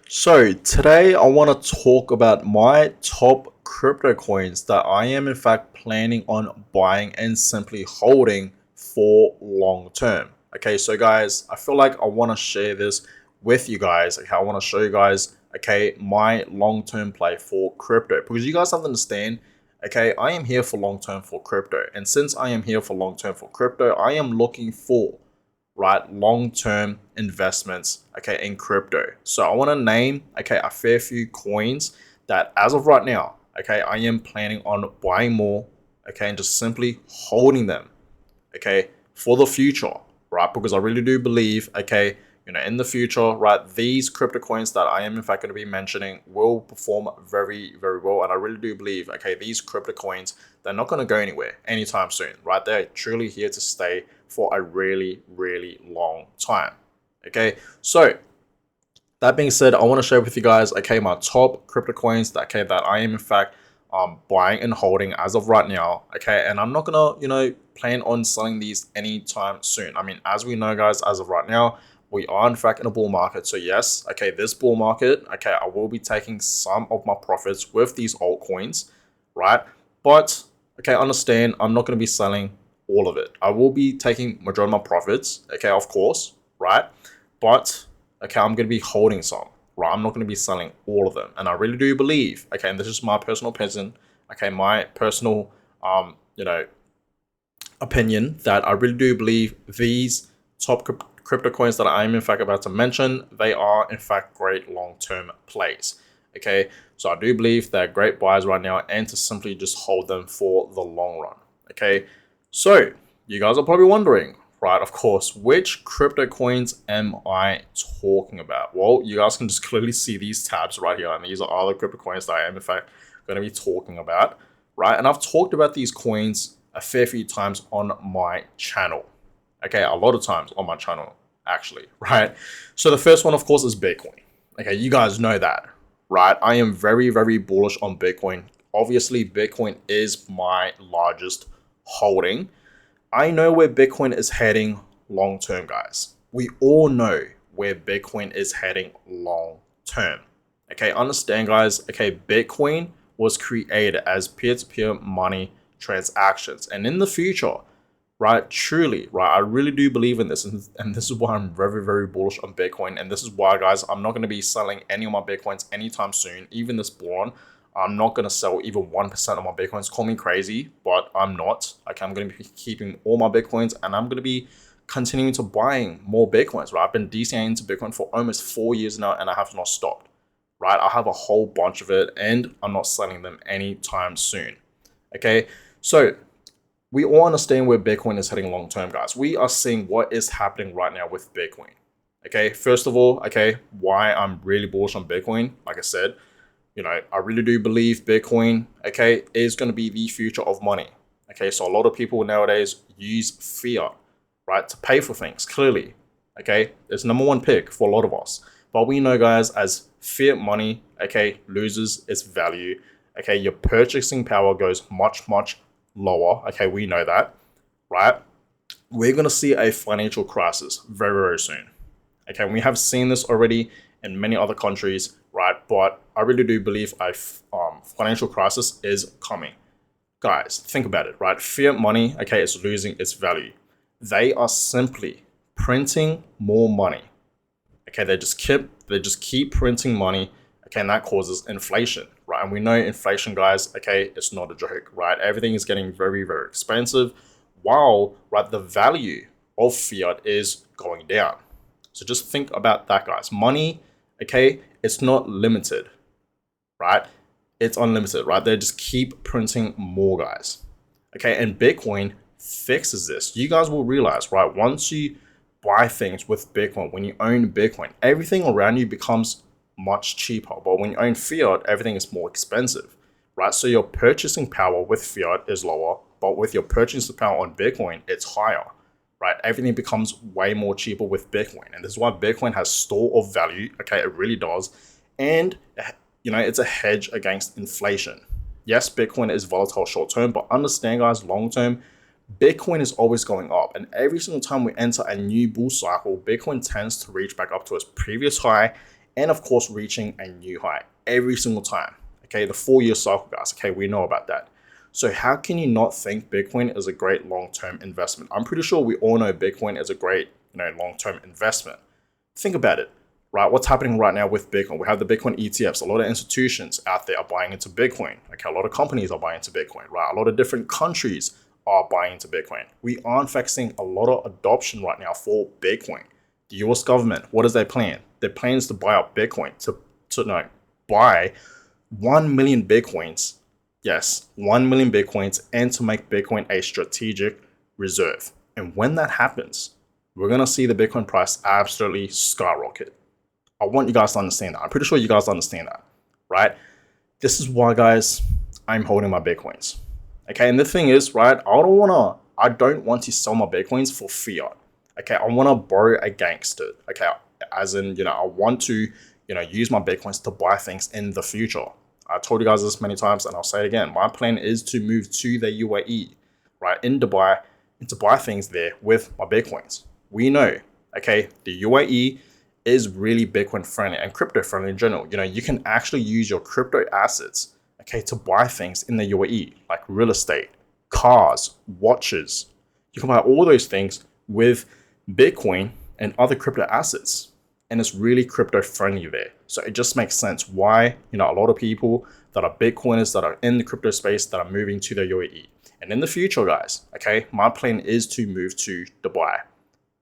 So today I want to talk about my top crypto coins that I am in fact planning on buying and simply holding for long term. Okay, so guys, I feel like I want to share this with you guys. Okay, I want to show you guys, okay, my long term play for crypto because you guys have to understand. Okay, I am here for long term for crypto, and since I am here for long term for crypto, I am looking for right long-term investments, okay, in crypto. So I want to name, okay, a fair few coins that as of right now, okay, I am planning on buying more, okay, and just simply holding them, okay, for the future, right? Because I really do believe, okay, in the future, right, these crypto coins that I am in fact going to be mentioning will perform very, very well. And I really do believe, okay, these crypto coins, they're not going to go anywhere anytime soon, right? They're truly here to stay for a really, really long time. Okay, so that being said, I want to share with you guys, okay, my top crypto coins that I am in fact buying and holding as of right now. Okay, and I'm not gonna plan on selling these anytime soon. I mean, as we know, guys, as of right now, we are in fact in a bull market. So yes, okay, this bull market, okay, I will be taking some of my profits with these altcoins, right? But okay, understand, I'm not gonna be selling all of it. I will be taking majority of my profits, okay, of course, right? But okay, I'm going to be holding some, right? I'm not going to be selling all of them. And I really do believe, okay, and this is my personal opinion, okay, my personal, um, you know, opinion that I really do believe these top crypto coins that I'm in fact about to mention, they are in fact great long-term plays. Okay, so I do believe they're great buys right now and to simply just hold them for the long run. Okay, so you guys are probably wondering, right? Of course, which crypto coins am I talking about? Well, you guys can just clearly see these tabs right here, and these are all the crypto coins that I am in fact going to be talking about, right? And I've talked about these coins a fair few times on my channel. Okay, a lot of times on my channel, actually, right? So the first one, of course, is Bitcoin. Okay, you guys know that, right? I am very, very bullish on Bitcoin. Obviously, Bitcoin is my largest holding. I know where Bitcoin is heading long term, guys. We all know where Bitcoin is heading long term. Okay, understand, guys. Okay, Bitcoin was created as peer to peer money transactions. And in the future, right, truly, right, I really do believe in this. And this is why I'm very, very bullish on Bitcoin. And this is why, guys, I'm not going to be selling any of my Bitcoins anytime soon, even this born. I'm not going to sell even 1% of my Bitcoins. Call me crazy, but I'm not. Okay, I'm going to be keeping all my Bitcoins and I'm going to be continuing to buying more Bitcoins, right? I've been DCAing into Bitcoin for almost 4 years now and I have not stopped, right? I have a whole bunch of it and I'm not selling them anytime soon. Okay, so we all understand where Bitcoin is heading long term, guys. We are seeing what is happening right now with Bitcoin. Okay, first of all, okay, why I'm really bullish on Bitcoin, like I said, I really do believe Bitcoin, okay, is going to be the future of money. Okay, so a lot of people nowadays use fiat, right, to pay for things, clearly. Okay, it's number one pick for a lot of us. But we know, guys, as fiat money, okay, loses its value, okay, your purchasing power goes much, much lower. Okay, we know that, right? We're going to see a financial crisis very, very soon. Okay, and we have seen this already in many other countries, right? But I really do believe a financial crisis is coming. Guys, think about it, right? Fiat money, okay, is losing its value. They are simply printing more money. Okay, they just keep printing money. Okay, and that causes inflation, right? And we know inflation, guys. Okay, it's not a joke, right? Everything is getting very, very expensive, while right the value of fiat is going down. So just think about that, guys. Money, okay, it's not limited, right? It's unlimited, right? They just keep printing more, guys. Okay, and Bitcoin fixes this. You guys will realize, right? Once you buy things with Bitcoin, when you own Bitcoin, everything around you becomes much cheaper. But when you own fiat, everything is more expensive, right? So your purchasing power with fiat is lower, but with your purchasing power on Bitcoin, it's higher, right? Everything becomes way more cheaper with Bitcoin. And this is why Bitcoin has store of value. Okay, it really does. And, it's a hedge against inflation. Yes, Bitcoin is volatile short term, but understand, guys, long term, Bitcoin is always going up. And every single time we enter a new bull cycle, Bitcoin tends to reach back up to its previous high and of course reaching a new high every single time. Okay, the 4-year cycle, guys. Okay, we know about that. So how can you not think Bitcoin is a great long-term investment? I'm pretty sure we all know Bitcoin is a great, long-term investment. Think about it, right? What's happening right now with Bitcoin? We have the Bitcoin ETFs. A lot of institutions out there are buying into Bitcoin. Okay, a lot of companies are buying into Bitcoin, right? A lot of different countries are buying into Bitcoin. We are in fact seeing a lot of adoption right now for Bitcoin. The US government, what is their plan? Their plan is to buy up Bitcoin, to buy 1 million Bitcoins. Yes, 1 million Bitcoins, and to make Bitcoin a strategic reserve. And when that happens, we're going to see the Bitcoin price absolutely skyrocket. I want you guys to understand that. I'm pretty sure you guys understand that, right? This is why, guys, I'm holding my Bitcoins. Okay, and the thing is, right, I don't want to sell my Bitcoins for fiat. Okay, I want to borrow against it. Okay, as in, I want to, use my Bitcoins to buy things in the future. I told you guys this many times, and I'll say it again. My plan is to move to the UAE, right, in Dubai, and to buy things there with my Bitcoins. We know, okay, the UAE is really Bitcoin friendly and crypto friendly in general. You can actually use your crypto assets, okay, to buy things in the UAE, like real estate, cars, watches. You can buy all those things with Bitcoin and other crypto assets. And it's really crypto friendly there. So it just makes sense why, a lot of people that are Bitcoiners that are in the crypto space that are moving to the UAE. And in the future, guys, okay, my plan is to move to Dubai,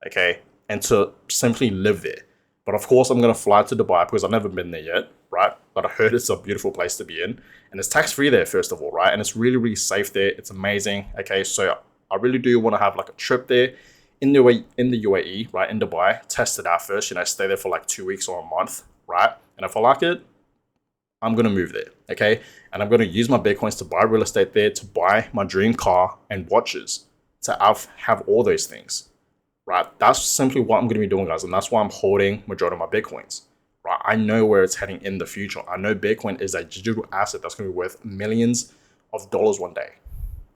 okay, and to simply live there. But of course, I'm going to fly to Dubai because I've never been there yet, right? But I heard it's a beautiful place to be in. And it's tax-free there, first of all, right? And it's really, really safe there. It's amazing, okay? So I really do want to have like a trip there in the UAE, right, in Dubai, test it out first, stay there for like 2 weeks or a month, right? And if I like it, I'm going to move there, okay? And I'm going to use my Bitcoins to buy real estate there, to buy my dream car and watches, to have all those things, right? That's simply what I'm going to be doing, guys. And that's why I'm holding majority of my Bitcoins, right? I know where it's heading in the future. I know Bitcoin is a digital asset that's going to be worth millions of dollars one day.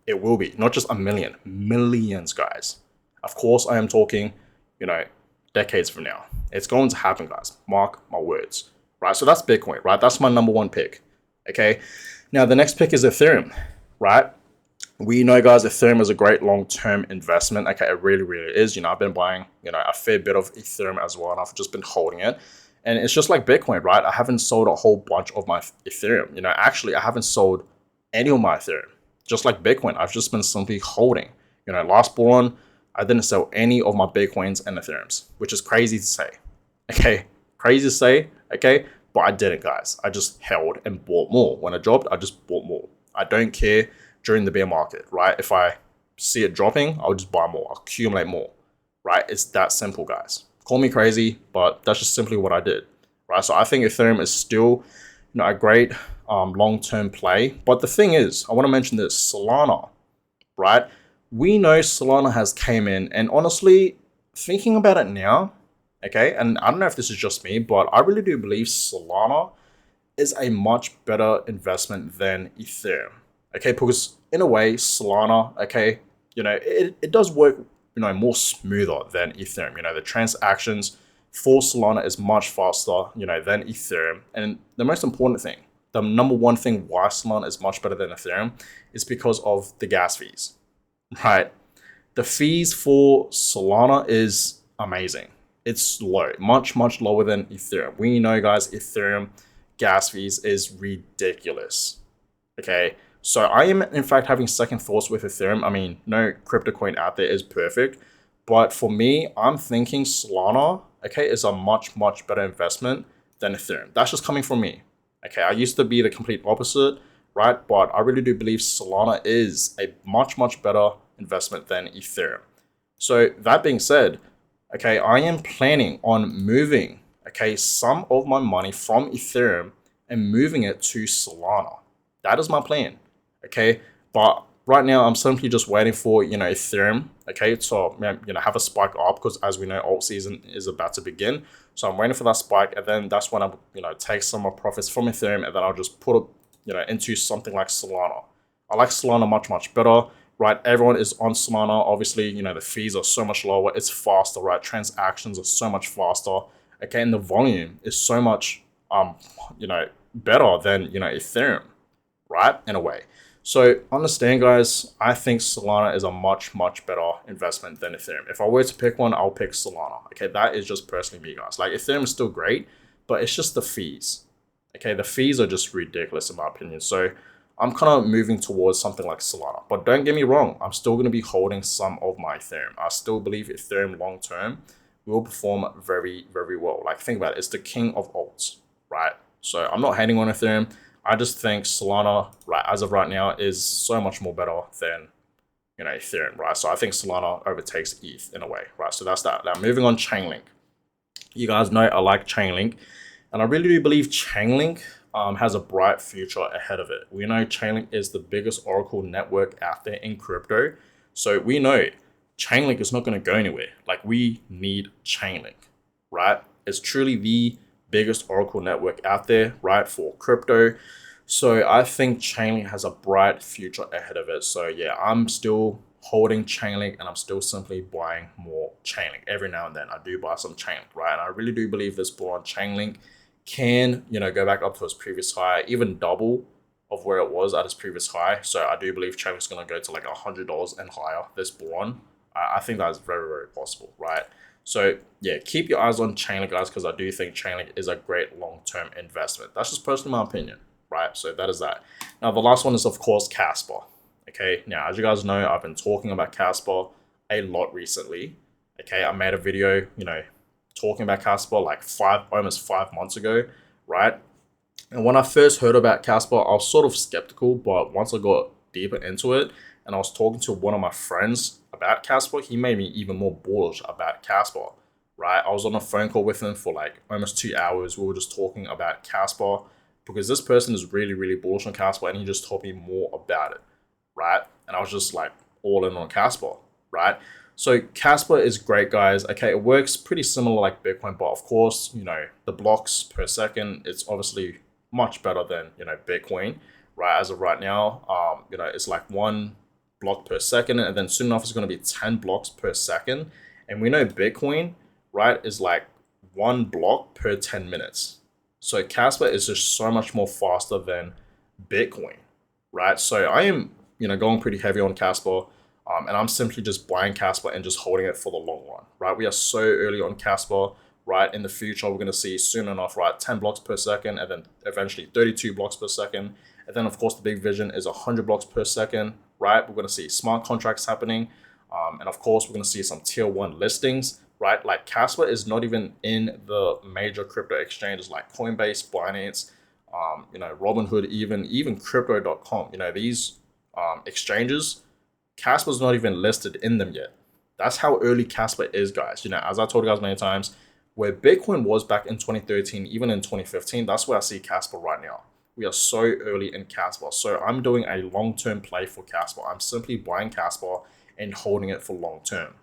It will be, not just a million, millions, guys. Of course, I am talking, decades from now. It's going to happen, guys. Mark my words, right? So that's Bitcoin, right? That's my number one pick, okay? Now, the next pick is Ethereum, right? We know, guys, Ethereum is a great long-term investment. Okay, it really, really is. I've been buying, a fair bit of Ethereum as well, and I've just been holding it. And it's just like Bitcoin, right? I haven't sold a whole bunch of my Ethereum. Actually, I haven't sold any of my Ethereum. Just like Bitcoin, I've just been simply holding. Last bull run, I didn't sell any of my Bitcoins and Ethereums, which is crazy to say. Okay, crazy to say, okay? But I didn't, guys. I just held and bought more. When it dropped, I just bought more. I don't care during the bear market, right? If I see it dropping, I'll just buy more, I'll accumulate more, right? It's that simple, guys. Call me crazy, but that's just simply what I did, right? So I think Ethereum is still, a great long-term play. But the thing is, I want to mention this, Solana, right? We know Solana has came in, and honestly, thinking about it now, okay, and I don't know if this is just me, but I really do believe Solana is a much better investment than Ethereum, okay, because in a way, Solana, okay, it does work, more smoother than Ethereum. The transactions for Solana is much faster, than Ethereum. And the most important thing, the number one thing why Solana is much better than Ethereum is because of the gas fees. Right, the fees for Solana is amazing. It's low, much lower than Ethereum. We know, guys, Ethereum gas fees is ridiculous. Okay, so I am in fact having second thoughts with Ethereum. I mean, no crypto coin out there is perfect, but for me, I'm thinking Solana, okay, is a much better investment than Ethereum. That's just coming from me. Okay, I used to be the complete opposite, right? But I really do believe Solana is a much better investment than Ethereum. So that being said, okay, I am planning on moving, okay, some of my money from Ethereum and moving it to Solana. That is my plan, okay? But right now, I'm simply just waiting for, Ethereum, okay, to, have a spike up, because as we know, alt season is about to begin. So I'm waiting for that spike, and then that's when I, take some of my profits from Ethereum, and then I'll just put it, into something like Solana. I like Solana much better, right? Everyone is on Solana. Obviously, the fees are so much lower. It's faster, right? Transactions are so much faster. Okay, and the volume is so much better than Ethereum, right? In a way. So understand, guys, I think Solana is a much better investment than Ethereum. If I were to pick one, I'll pick Solana. Okay, that is just personally me, guys. Like Ethereum is still great, but it's just the fees. Okay, the fees are just ridiculous in my opinion. So I'm kind of moving towards something like Solana. But don't get me wrong, I'm still going to be holding some of my Ethereum. I still believe Ethereum long term will perform very well. Like think about it, it's the king of alts, right? So I'm not hating on Ethereum. I just think Solana, right, as of right now, is so much more better than Ethereum, right? So I think Solana overtakes ETH in a way, right? So that's that. Now moving on, Chainlink. You guys know I like Chainlink, and I really do believe Chainlink has a bright future ahead of it. We know Chainlink is the biggest Oracle network out there in crypto, so we know Chainlink is not going to go anywhere. Like we need Chainlink, right? It's truly the biggest Oracle network out there, right, for crypto. So I think Chainlink has a bright future ahead of it. So yeah, I'm still holding Chainlink and I'm still simply buying more Chainlink. Every now and then I do buy some Chainlink, right? And I really do believe this bull on Chainlink can, go back up to its previous high, even double of where it was at its previous high. So I do believe Chainlink's going to go to like $100 and higher this bull on. I think that is very possible, right? So yeah, keep your eyes on Chainlink, guys, because I do think Chainlink is a great long-term investment. That's just personally my opinion, right? So that is that. Now the last one is of course Casper. Okay, now as you guys know, I've been talking about Casper a lot recently. Okay, I made a video, talking about Casper like almost 5 months ago, right? And when I first heard about Casper, I was sort of skeptical, but once I got deeper into it and I was talking to one of my friends about Casper, he made me even more bullish about Casper, right? I was on a phone call with him for like almost 2 hours. We were just talking about Casper because this person is really bullish on Casper and he just told me more about it, right? And I was just like all in on Casper, right? So Casper is great, guys. Okay, it works pretty similar like Bitcoin, but of course, the blocks per second, it's obviously much better than, Bitcoin, right? As of right now, it's like 1 block per second, and then soon enough it's going to be 10 blocks per second. And we know Bitcoin, right, is like 1 block per 10 minutes. So Casper is just so much more faster than Bitcoin, right? So I am, going pretty heavy on Casper. And I'm simply just buying Casper and just holding it for the long run, right? We are so early on Casper, right? In the future, we're going to see soon enough, right? 10 blocks per second, and then eventually 32 blocks per second. And then, of course, the big vision is 100 blocks per second, right? We're going to see smart contracts happening. And of course, we're going to see some tier 1 listings, right? Like Casper is not even in the major crypto exchanges like Coinbase, Binance, Robinhood, even crypto.com. These exchanges, Casper's not even listed in them yet. That's how early Casper is, guys. As I told you guys many times, where Bitcoin was back in 2013, even in 2015, that's where I see Casper right now. We are so early in Casper. So I'm doing a long-term play for Casper. I'm simply buying Casper and holding it for long-term,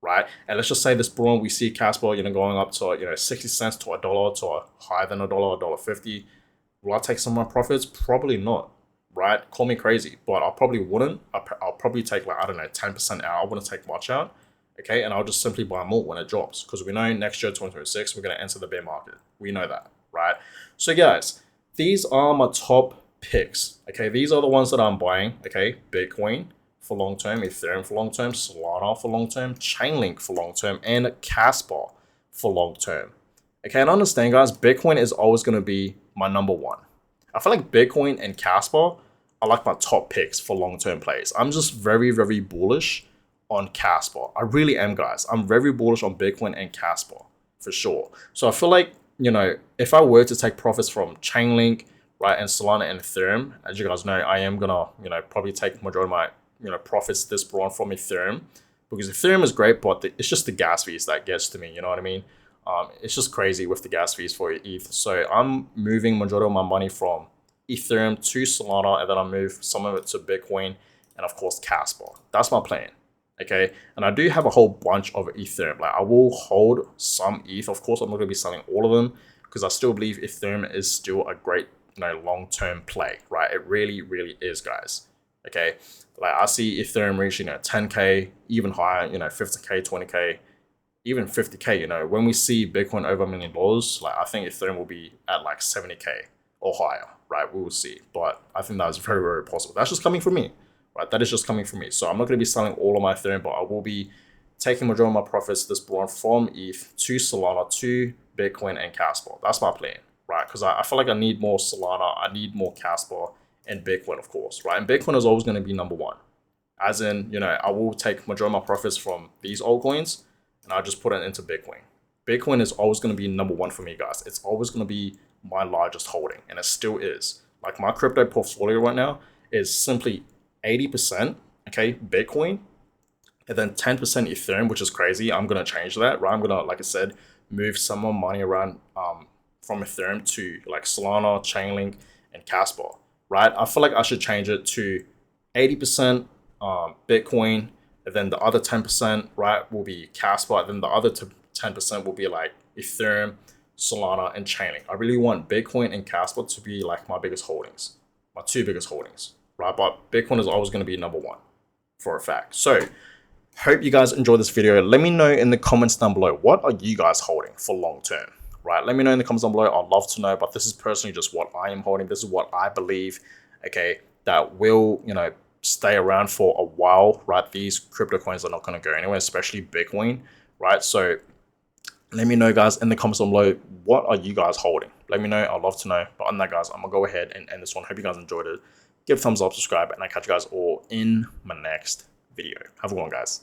right? And let's just say this bull run, we see Casper, going up to, 60 cents to $1 to a higher than $1, $1.50. Will I take some of my profits? Probably not. Right? Call me crazy, but I probably wouldn't. I'll probably take like, I don't know, 10% out. I wouldn't take much out. Okay. And I'll just simply buy more when it drops because we know next year, 2026, we're going to enter the bear market. We know that. Right. So, guys, these are my top picks. Okay. These are the ones that I'm buying. Okay. Bitcoin for long term, Ethereum for long term, Solana for long term, Chainlink for long term, and Casper for long term. Okay. And understand, guys, Bitcoin is always going to be my number one. I feel like Bitcoin and Casper are like my top picks for long-term plays. I'm just very bullish on Casper. I really am, guys. I'm very bullish on Bitcoin and Casper for sure. So I feel like, if I were to take profits from Chainlink, right, and Solana and Ethereum, as you guys know, I am gonna, probably take majority of my, profits this broad from Ethereum because Ethereum is great, but it's just the gas fees that gets to me. You know what I mean? It's just crazy with the gas fees for ETH. So I'm moving majority of my money from Ethereum to Solana, and then I move some of it to Bitcoin and of course Casper. That's my plan. Okay. And I do have a whole bunch of Ethereum. Like I will hold some ETH. Of course, I'm not going to be selling all of them because I still believe Ethereum is still a great, long-term play, right? It really is, guys. Okay. Like I see Ethereum reaching 10K, even higher, 15K, 20K. even 50K, you know, when we see Bitcoin over $1 million, like I think Ethereum will be at like 70K or higher, right? We will see. But I think that is very, very possible. That's just coming from me, right? That is just coming from me. So I'm not going to be selling all of my Ethereum, but I will be taking majority of my profits this run from ETH to Solana to Bitcoin and Casper. That's my plan, right? Because I feel like I need more Solana, I need more Casper and Bitcoin, of course, right? And Bitcoin is always going to be number one. As in, you know, I will take majority of my profits from these altcoins and I'll just put it into Bitcoin. Bitcoin is always going to be number one for me, guys. It's always going to be my largest holding, and it still is. Like my crypto portfolio right now is simply 80%, okay, Bitcoin, and then 10% Ethereum, which is crazy. I'm going to change that, right? I'm going to, like I said, move some more money around from Ethereum to like Solana, Chainlink, and Casper, right? I feel like I should change it to 80% Bitcoin, and then the other 10%, right, will be Casper, and then the other 10% will be like Ethereum, Solana, and Chainlink. I really want Bitcoin and Casper to be like my biggest holdings, my two biggest holdings, right? But Bitcoin is always going to be number one for a fact. So hope you guys enjoyed this video. Let me know in the comments down below, what are you guys holding for long term, right? Let me know in the comments down below. I'd love to know, but this is personally just what I am holding. This is what I believe, okay, that will, you know, stay around for a while, right? These crypto coins are not going to go anywhere, especially Bitcoin, right? So let me know, guys, in the comments down below, what are you guys holding? Let me know. I'd love to know. But on that, guys, I'm going to go ahead and end this one. Hope you guys enjoyed it. Give a thumbs up, subscribe, and I'll catch you guys all in my next video. Have a good one, guys.